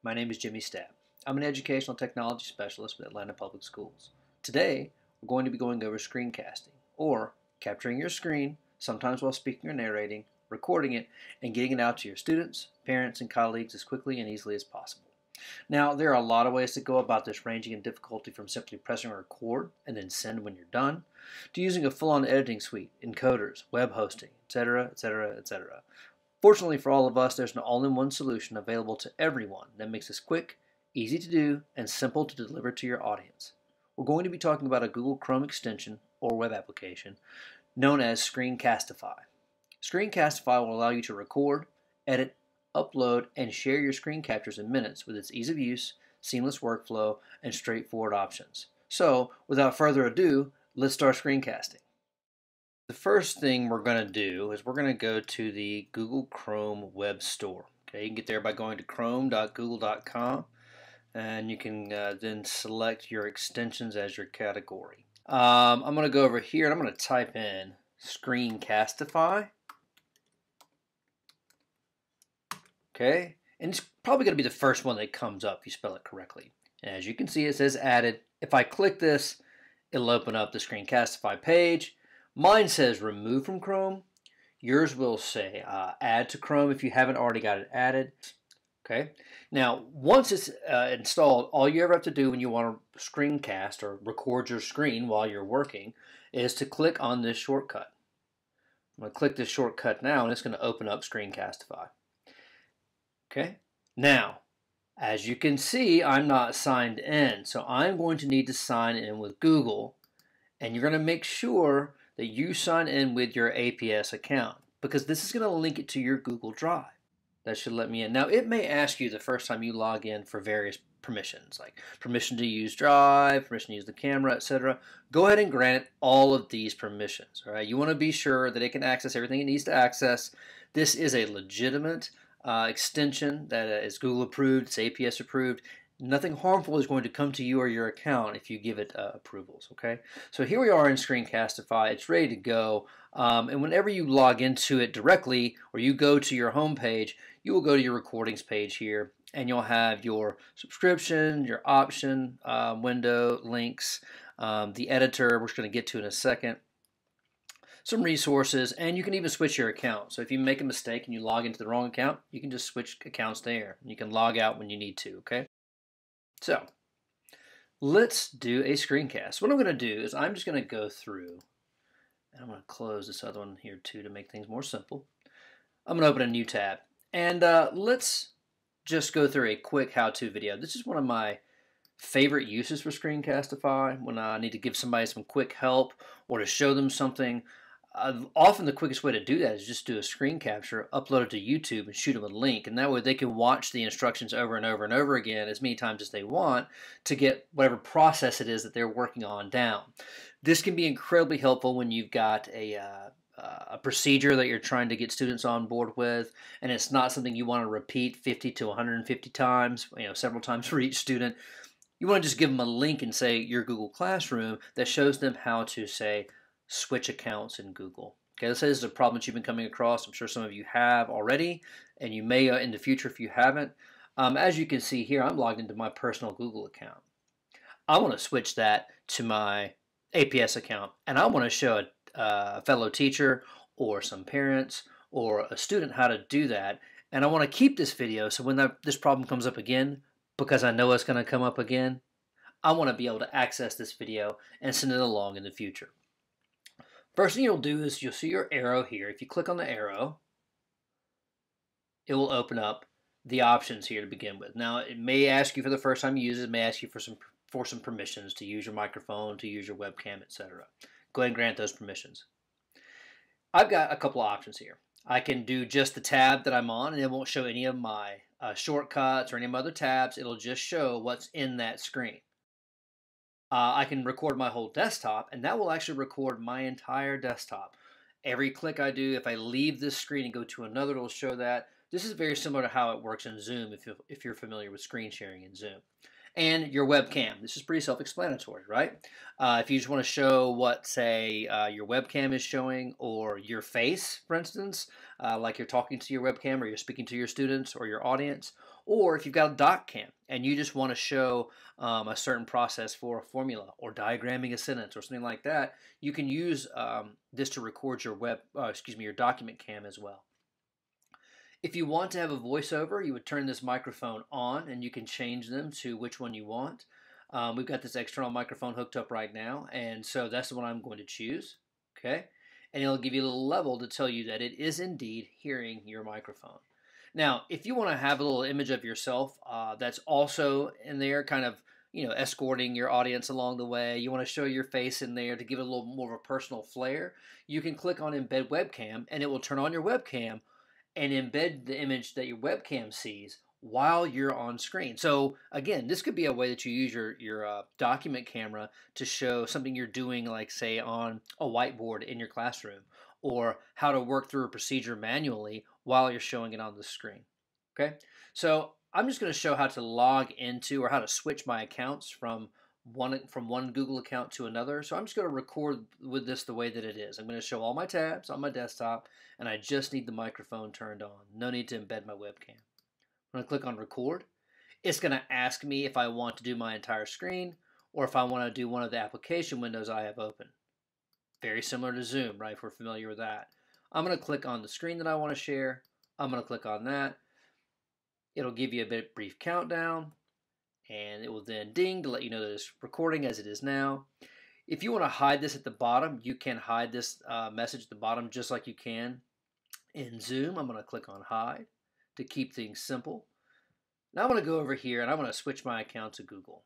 My name is Jimmy Stapp. I'm an educational technology specialist with Atlanta Public Schools. Today, we're going to be going over screencasting, or capturing your screen, sometimes while speaking or narrating, recording it, and getting it out to your students, parents, and colleagues as quickly and easily as possible. Now, there are a lot of ways to go about this, ranging in difficulty from simply pressing record and then send when you're done, to using a full-on editing suite, encoders, web hosting, etc., etc., etc. Fortunately for all of us, there's an all-in-one solution available to everyone that makes this quick, easy to do, and simple to deliver to your audience. We're going to be talking about a Google Chrome extension or web application known as Screencastify. Screencastify will allow you to record, edit, upload, and share your screen captures in minutes with its ease of use, seamless workflow, and straightforward options. So, without further ado, let's start screencasting. The first thing we're going to do is we're going to go to the Google Chrome web store. Okay, you can get there by going to chrome.google.com, and you can then select your extensions as your category. I'm going to go over here and I'm going to type in Screencastify. Okay, and it's probably going to be the first one that comes up if you spell it correctly. And as you can see, it says added. If I click this, it'll open up the Screencastify page. Mine says remove from Chrome. Yours will say add to Chrome if you haven't already got it added. Okay. Now, once it's installed, all you ever have to do when you want to screencast or record your screen while you're working is to click on this shortcut. I'm going to click this shortcut now, and it's going to open up Screencastify. Okay. Now, as you can see, I'm not signed in, so I'm going to need to sign in with Google, and you're going to make sure that you sign in with your APS account, because this is going to link it to your Google Drive. That should let me in. Now, it may ask you the first time you log in for various permissions, like permission to use Drive, permission to use the camera, etc. Go ahead and grant it all of these permissions. All right? You want to be sure that it can access everything it needs to access. This is a legitimate extension that is Google approved, it's APS approved. Nothing harmful is going to come to you or your account if you give it approvals, okay? So here we are in Screencastify. It's ready to go. And whenever you log into it directly or you go to your home page, you will go to your recordings page here, and you'll have your subscription, your option window, links, the editor, which we're going to get to in a second, some resources, and you can even switch your account. So if you make a mistake and you log into the wrong account, you can just switch accounts there. You can log out when you need to, okay? So, let's do a screencast. What I'm going to do is I'm just going to go through, and I'm going to close this other one here too to make things more simple. I'm going to open a new tab, and let's just go through a quick how-to video. This is one of my favorite uses for Screencastify when I need to give somebody some quick help or to show them something. Often the quickest way to do that is just do a screen capture, upload it to YouTube, and shoot them a link. And that way they can watch the instructions over and over and over again as many times as they want to get whatever process it is that they're working on down. This can be incredibly helpful when you've got a procedure that you're trying to get students on board with, and it's not something you want to repeat 50 to 150 times, several times for each student. You want to just give them a link and say your Google Classroom that shows them how to, say, switch accounts in Google. Okay, let's say this is a problem that you've been coming across. I'm sure some of you have already, and you may in the future if you haven't. As you can see here, I'm logged into my personal Google account. I want to switch that to my APS account, and I want to show a fellow teacher or some parents or a student how to do that. And I want to keep this video so when this problem comes up again, because I know it's going to come up again, I want to be able to access this video and send it along in the future. First thing you'll do is you'll see your arrow here. If you click on the arrow, it will open up the options here to begin with. Now, it may ask you for the first time you use it, it may ask you for some permissions to use your microphone, to use your webcam, etc. Go ahead and grant those permissions. I've got a couple of options here. I can do just the tab that I'm on, and it won't show any of my shortcuts or any of my other tabs. It'll just show what's in that screen. I can record my whole desktop, and that will actually record my entire desktop. Every click I do, if I leave this screen and go to another, it'll show that. This is very similar to how it works in Zoom if you're familiar with screen sharing in Zoom. And your webcam. This is pretty self-explanatory, right? If you just want to show what, say, your webcam is showing, or your face, for instance, like you're talking to your webcam or you're speaking to your students or your audience, Or if you've got a doc cam and you just want to show a certain process for a formula or diagramming a sentence or something like that, you can use this to record your your document cam as well. If you want to have a voiceover, you would turn this microphone on and you can change them to which one you want. We've got this external microphone hooked up right now, and so that's the one I'm going to choose. Okay, and it'll give you a little level to tell you that it is indeed hearing your microphone. Now, if you want to have a little image of yourself that's also in there, kind of escorting your audience along the way, you want to show your face in there to give it a little more of a personal flair, you can click on Embed Webcam, and it will turn on your webcam and embed the image that your webcam sees while you're on screen. So again, this could be a way that you use your document camera to show something you're doing, like say on a whiteboard in your classroom, or how to work through a procedure manually while you're showing it on the screen. Okay, so I'm just going to show how to log into, or how to switch my accounts from one Google account to another. So I'm just going to record with this the way that it is. I'm going to show all my tabs on my desktop, and I just need the microphone turned on. No need to embed my webcam. I'm going to click on record. It's going to ask me if I want to do my entire screen or if I want to do one of the application windows I have open. Very similar to Zoom, right, if we're familiar with that. I'm going to click on the screen that I want to share. I'm going to click on that. It'll give you a brief countdown, and it will then ding to let you know that it's recording as it is now. If you want to hide this at the bottom, you can hide this message at the bottom just like you can in Zoom. I'm going to click on hide to keep things simple. Now I'm going to go over here and I'm going to switch my account to Google.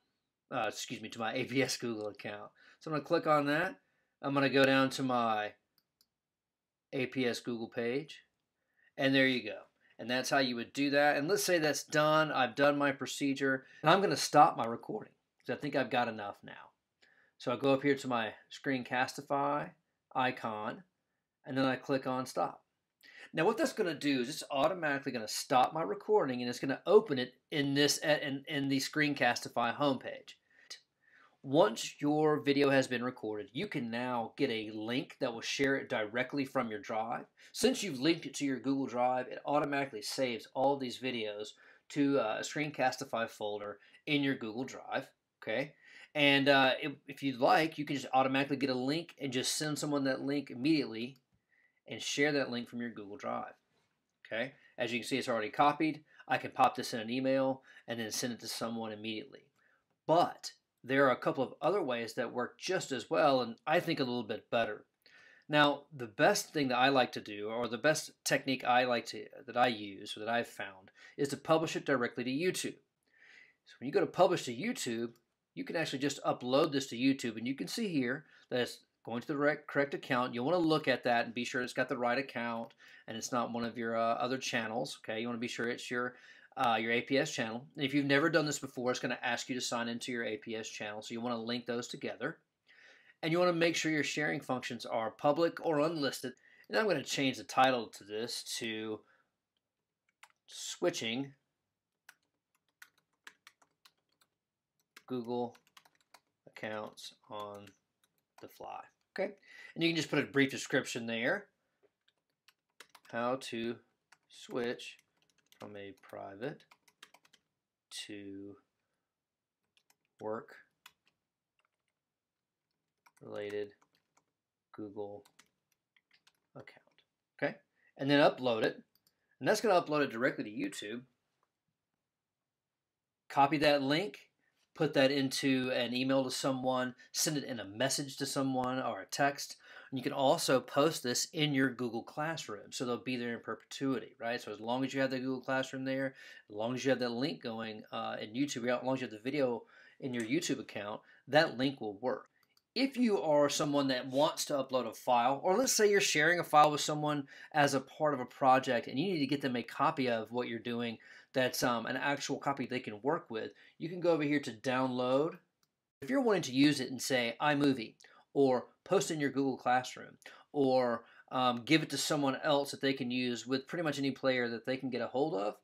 To my APS Google account. So I'm going to click on that. I'm going to go down to my APS Google page, and there you go. And that's how you would do that. And let's say that's done. I've done my procedure, and I'm going to stop my recording because I think I've got enough now. So I go up here to my Screencastify icon, and then I click on stop. Now what that's going to do is it's automatically going to stop my recording, and it's going to open it in the Screencastify homepage. Once your video has been recorded, you can now get a link that will share it directly from your drive. Since you've linked it to your Google Drive, it automatically saves all of these videos to a Screencastify folder in your Google Drive. Okay, and if you'd like, you can just automatically get a link and just send someone that link immediately and share that link from your Google Drive. Okay, as you can see, it's already copied. I can pop this in an email and then send it to someone immediately. But there are a couple of other ways that work just as well, and I think a little bit better. Now, the best thing that I like to do, or the best technique that I use, or that I've found, is to publish it directly to YouTube. So when you go to publish to YouTube, you can actually just upload this to YouTube, and you can see here that it's going to the correct account. You'll want to look at that and be sure it's got the right account, and it's not one of your other channels. Okay, you want to be sure it's your APS channel. And if you've never done this before, it's going to ask you to sign into your APS channel. So you want to link those together. And you want to make sure your sharing functions are public or unlisted. And I'm going to change the title to this to Switching Google Accounts on the Fly. Okay? And you can just put a brief description there. How to switch from a private to work related Google account. Okay, and then upload it, and that's going to upload it directly to YouTube. Copy that link, put that into an email to someone, send it in a message to someone or a text. And you can also post this in your Google Classroom, so they'll be there in perpetuity, right? So as long as you have the Google Classroom there, as long as you have that link going in YouTube, as long as you have the video in your YouTube account, that link will work. If you are someone that wants to upload a file, or let's say you're sharing a file with someone as a part of a project and you need to get them a copy of what you're doing that's an actual copy they can work with, you can go over here to download. If you're wanting to use it in, say, iMovie, or post in your Google Classroom, or give it to someone else that they can use with pretty much any player that they can get a hold of,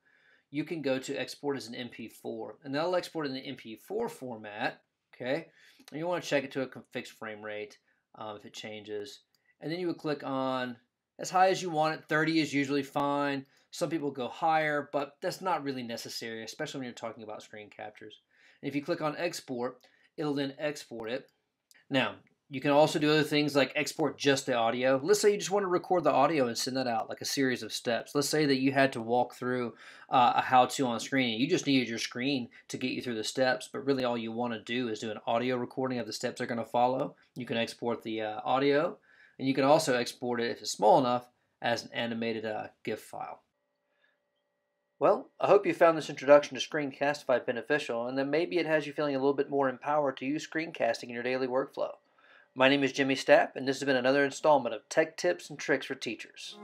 you can go to export as an MP4. And that'll export in the MP4 format, okay? And you want to check it to a fixed frame rate if it changes. And then you would click on as high as you want it. 30 is usually fine. Some people go higher, but that's not really necessary, especially when you're talking about screen captures. And if you click on export, it'll then export it. Now, you can also do other things like export just the audio. Let's say you just want to record the audio and send that out like a series of steps. Let's say that you had to walk through a how-to on screen and you just needed your screen to get you through the steps, but really all you want to do is do an audio recording of the steps they're going to follow. You can export the audio, and you can also export it, if it's small enough, as an animated GIF file. Well, I hope you found this introduction to Screencastify beneficial, and that maybe it has you feeling a little bit more empowered to use screencasting in your daily workflow. My name is Jimmy Stapp, and this has been another installment of Tech Tips and Tricks for Teachers.